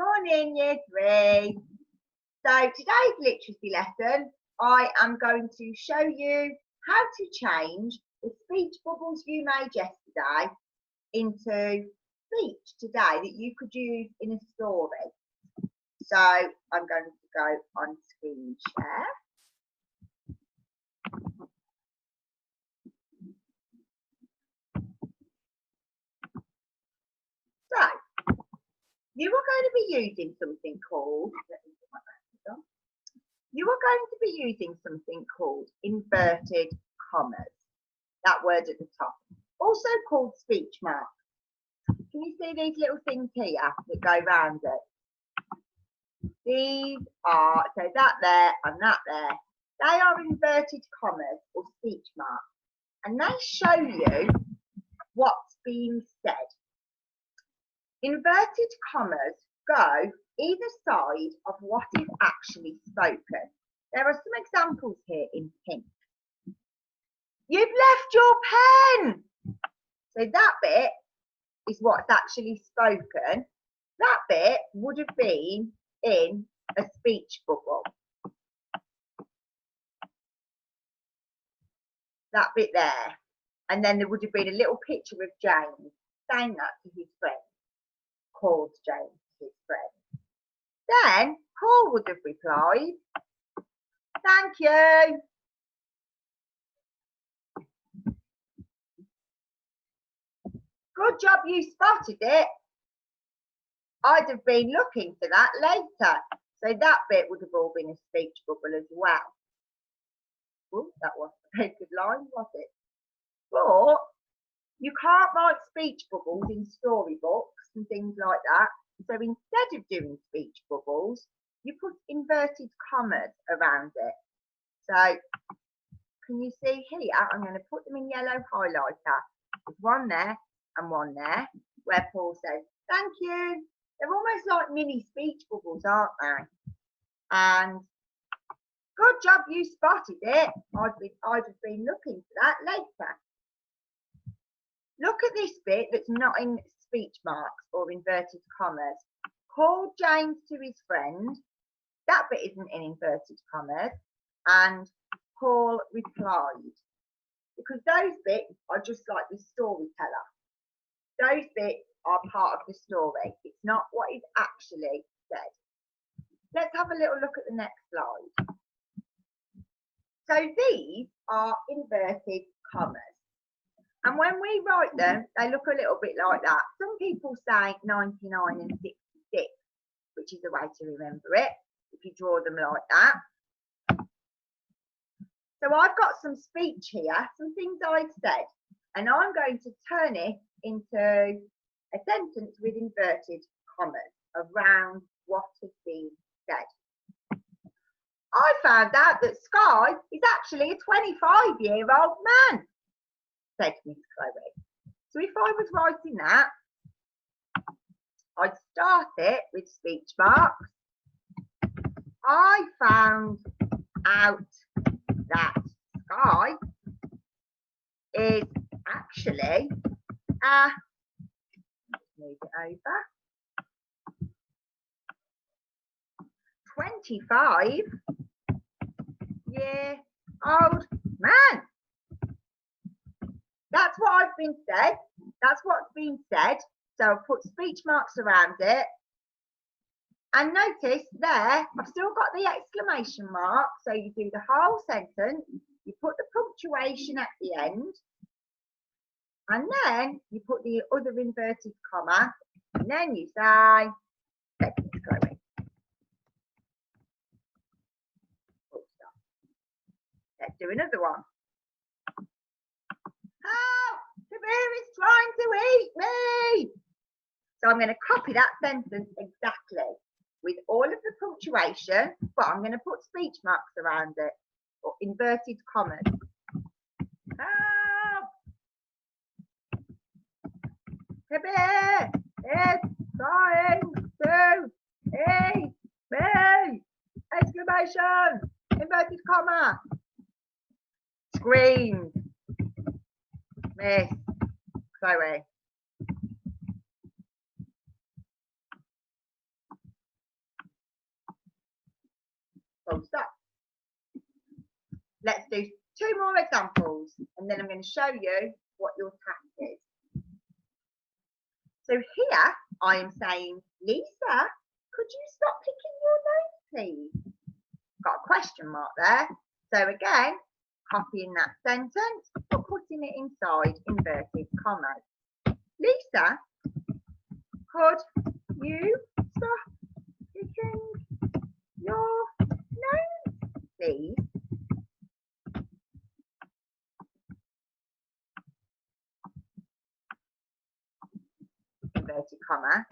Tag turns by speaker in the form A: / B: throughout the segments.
A: Morning, year 3. So today's literacy lesson, I am going to show you how to change the speech bubbles you made yesterday into speech today that you could use in a story. So I'm going to go on screen share. So you are going to be using something called, inverted commas. That word at the top. Also called speech marks. Can you see these little things here that go round it? These are, so that there and that there, they are inverted commas or speech marks. And they show you what's being said. Inverted commas go either side of what is actually spoken. There are some examples here in pink. You've left your pen. So that bit is what's actually spoken. That bit would have been in a speech bubble. That bit there. And then there would have been a little picture of James saying that to his friend. Called James to his friend. Then Paul would have replied, "Thank you." Good job you spotted it. I'd have been looking for that later. So that bit would have all been a speech bubble as well. Oh, that wasn't a very good line, was it? But you can't write speech bubbles in storybooks and things like that. So instead of doing speech bubbles, you put inverted commas around it. So can you see here? I'm going to put them in yellow highlighter. There's one there and one there where Paul says, "Thank you." They're almost like mini speech bubbles, aren't they? And good job you spotted it. I'd have been looking for that later. Look at this bit that's not in speech marks or inverted commas. Called James to his friend. That bit isn't in inverted commas. And Paul replied. Because those bits are just like the storyteller. Those bits are part of the story. It's not what is actually said. Let's have a little look at the next slide. So these are inverted commas. And when we write them, they look a little bit like that. Some people say 99 and 66, which is a way to remember it, if you draw them like that. So I've got some speech here, some things I've said, and I'm going to turn it into a sentence with inverted commas around what has been said. I found out that Sky is actually a 25-year-old man, said Miss Chloe. So if I was writing that, I'd start it with speech marks. I found out that Sky is actually move it over, 25-year-old man. That's what I've been said. That's what's been said. So I'll put speech marks around it. And notice there, I've still got the exclamation mark. So you do the whole sentence. You put the punctuation at the end. And then you put the other inverted comma. And then you say, let's do another one. Help! The bear is trying to eat me. So I'm going to copy that sentence exactly with all of the punctuation, but I'm going to put speech marks around it or inverted commas. Help! The bear is trying to eat me! Exclamation! Inverted comma. Screamed Miss Chloe. Let's do 2 more examples and then I'm going to show you what your task is. So here I am saying, Lisa, could you stop picking your nose, please? Got a question mark there. So again, copying that sentence or putting it inside inverted commas. Lisa, could you stop picking your nose, please? Inverted comma.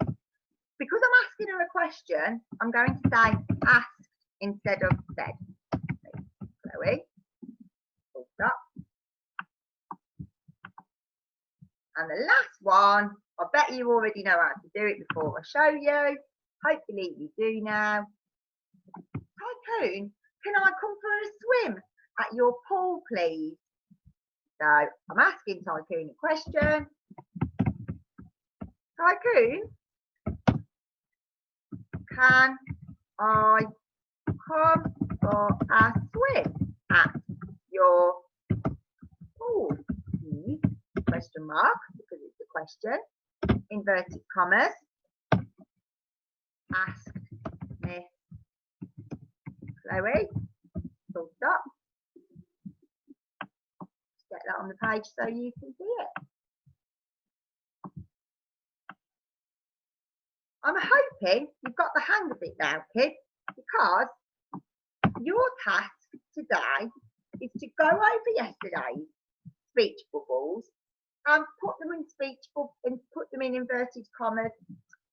A: Because I'm asking her a question, I'm going to say asked instead of said. Chloe, full stop. And the last one, I bet you already know how to do it before I show you. Hopefully you do now. Tycoon, can I come for a swim at your pool, please? So I'm asking Tycoon a question. Tycoon, can I come for a swim at your pool, please? Question mark, because it's a question. Inverted commas. Asked Miss Chloe. Full stop. Just get that on the page so you can see it. I'm hoping you've got the hang of it now, kids, because your task today is to go over yesterday's speech bubbles and put them in put them in inverted commas.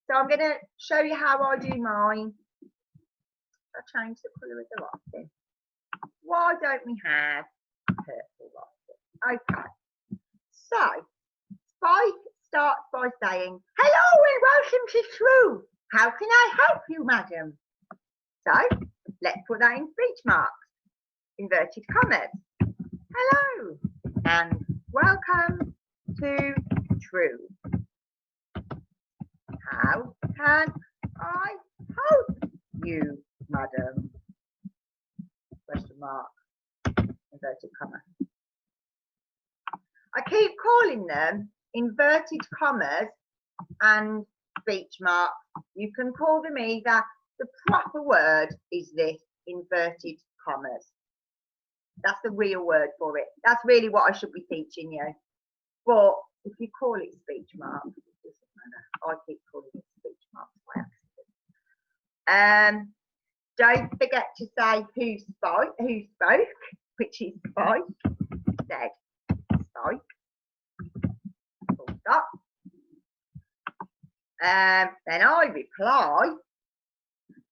A: So I'm going to show you how I do mine. I'll change the colour of the writing. Why don't we have purple writing? Okay. So Spike starts by saying, hello and welcome to True. How can I help you, madam? So let's put that in speech marks. Inverted commas. Hello and welcome to True. How can I help you, madam? Question mark. Inverted comma. I keep calling them inverted commas and speech marks. You can call them either. The proper word is this, inverted commas. That's the real word for it. That's really what I should be teaching you. But if you call it speech marks, it doesn't matter. I keep calling it speech marks by accident. Don't forget to say who spoke, which is Spike. Said Spike. Full stop. Then I reply.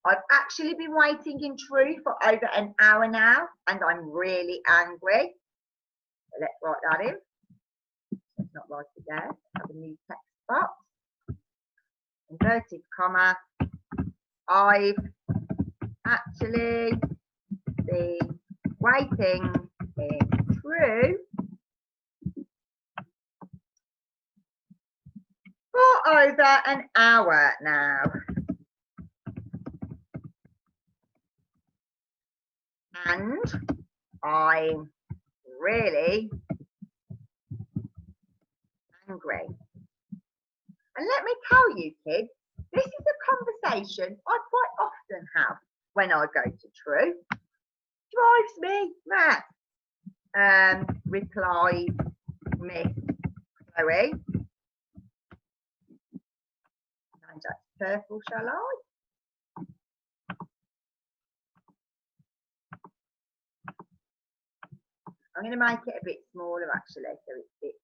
A: I've actually been waiting in True for over an hour now, and I'm really angry. So let's write that in. Let's not write it there. Have a new text box. Inverted comma. I've actually been waiting in True for over an hour now. And I'm really angry. And let me tell you, kids, this is a conversation I quite often have when I go to True. Drives me mad. Replied Miss Chloe. And that's purple, shall I? I'm going to make it a bit smaller actually, so it's a bit.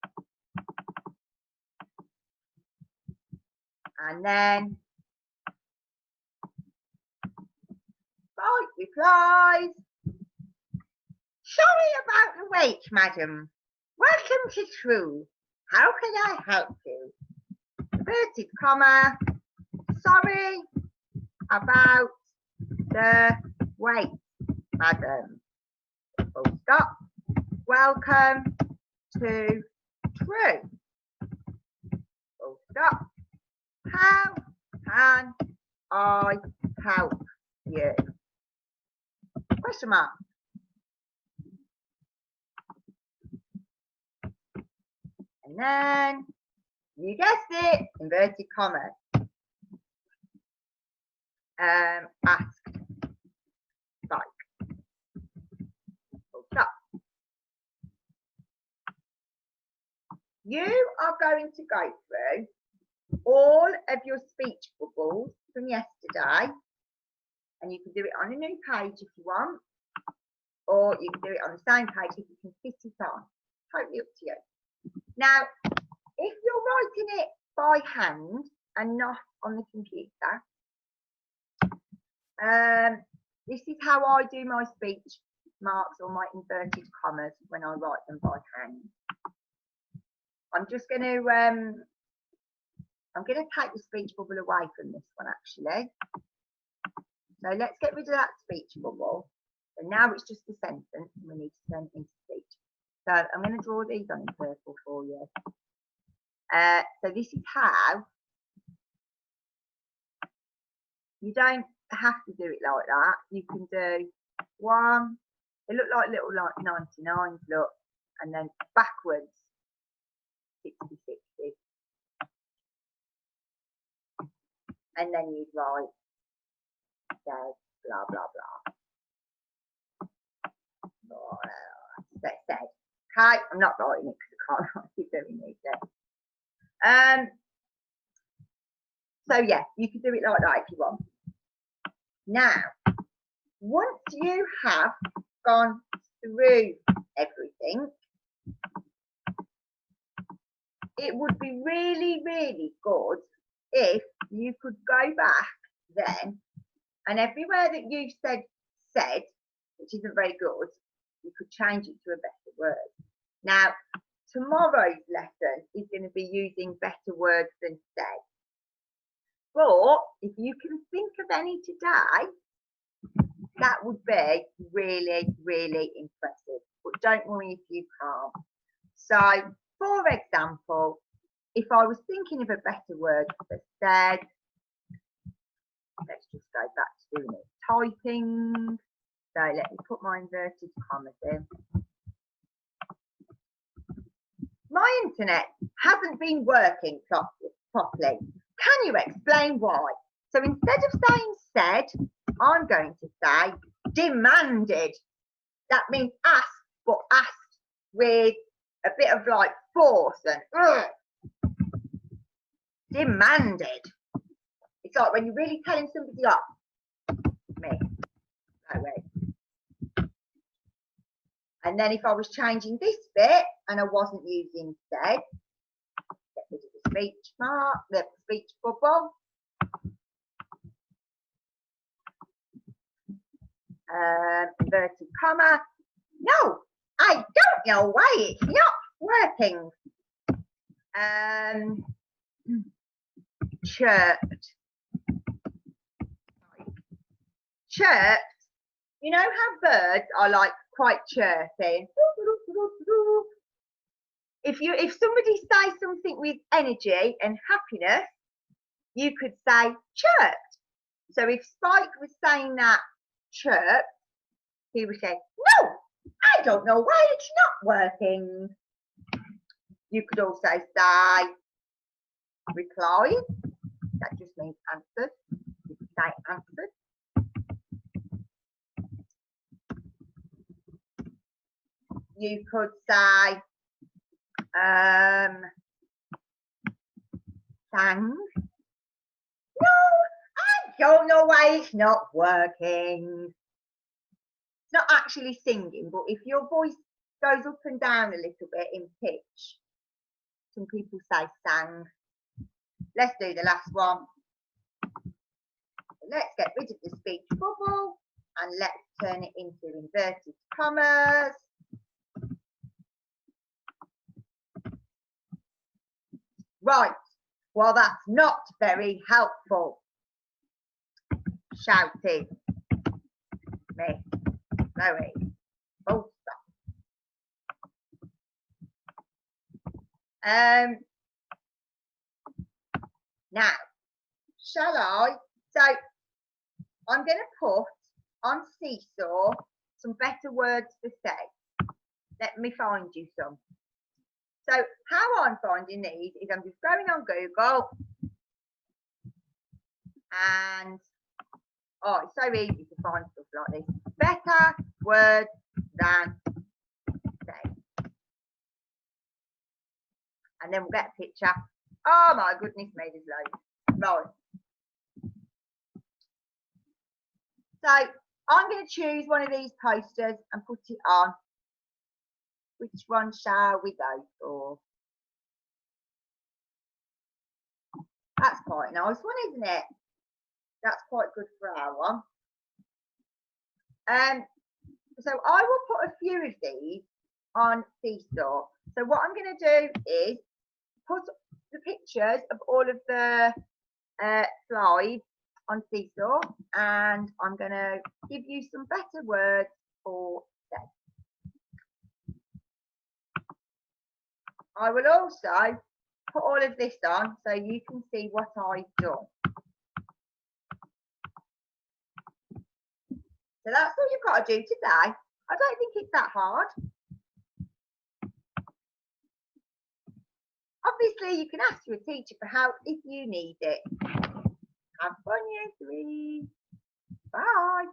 A: And then Spike replies, sorry about the wait, madam. Welcome to True. How can I help you? Inverted comma. Sorry about the wait, madam. Full stop. Welcome to True. Full stop. How can I help you? Question mark. And then, you guessed it, inverted commas. Asked, like, full stop. You are going to go through all of your speech bubbles from yesterday, and you can do it on a new page if you want, or you can do it on the same page if you can fit it on. Totally up to you. Now, if you're writing it by hand and not on the computer, this is how I do my speech marks or my inverted commas when I write them by hand. I'm just going to take the speech bubble away from this one actually. So let's get rid of that speech bubble. So now it's just a sentence and we need to turn it into speech. So I'm going to draw these on in purple for you. So this is how, you don't have to do it like that. You can do one, they look like little like 99s, look, and then backwards 60, 60. And then you'd write said, blah, blah, blah. That said. Okay, I'm not writing it because I can't write it very neatly. So yeah, you can do it like that if you want. Now, once you have gone through everything, it would be really, really good if you could go back then and everywhere that you said, which isn't very good, you could change it to a better word. Now, tomorrow's lesson is going to be using better words than said. But if you can think of any today, that would be really, really impressive. But don't worry if you can't. So, for example, if I was thinking of a better word for said, let's just go back to doing it. Typing. So let me put my inverted commas in. My internet hasn't been working properly. Can you explain why? So instead of saying said, I'm going to say demanded. That means asked, but asked with a bit of like force and demanded. It's like when you're really telling somebody off. Me. That way. And then if I was changing this bit and I wasn't using said, get rid of the speech mark, the speech bubble. Inverted comma. No, I don't know why it's not working. Chirped. Chirped. You know how birds are like quite chirping. If somebody says something with energy and happiness, you could say chirped. So if Spike was saying that chirp, he would say, no, I don't know why it's not working. You could also say reply. That just means answered. You could say answered. You could say sang. No, I don't know why it's not working. It's not actually singing, but if your voice goes up and down a little bit in pitch, some people say sang. Let's do the last one. Let's get rid of the speech bubble and let's turn it into inverted commas. Right, well that's not very helpful. Shouting. Me. Chloe. Full stop. Now, shall I? So, I'm going to put on Seesaw some better words to say. Let me find you some. So how I'm finding these is I'm just going on Google and oh, it's so easy to find stuff like this. Better words than say. And then we'll get a picture. Oh my goodness me, there's loads. Right. So I'm going to choose one of these posters and put it on. Which one shall we go for? That's quite a nice one, isn't it? That's quite good for our one. So I will put a few of these on Seesaw. So what I'm going to do is put the pictures of all of the slides on Seesaw, and I'm going to give you some better words for them. I will also put all of this on so you can see what I've done. So that's all you've got to do today. I don't think it's that hard. Obviously, you can ask your teacher for help if you need it. Have fun, year 3. Bye.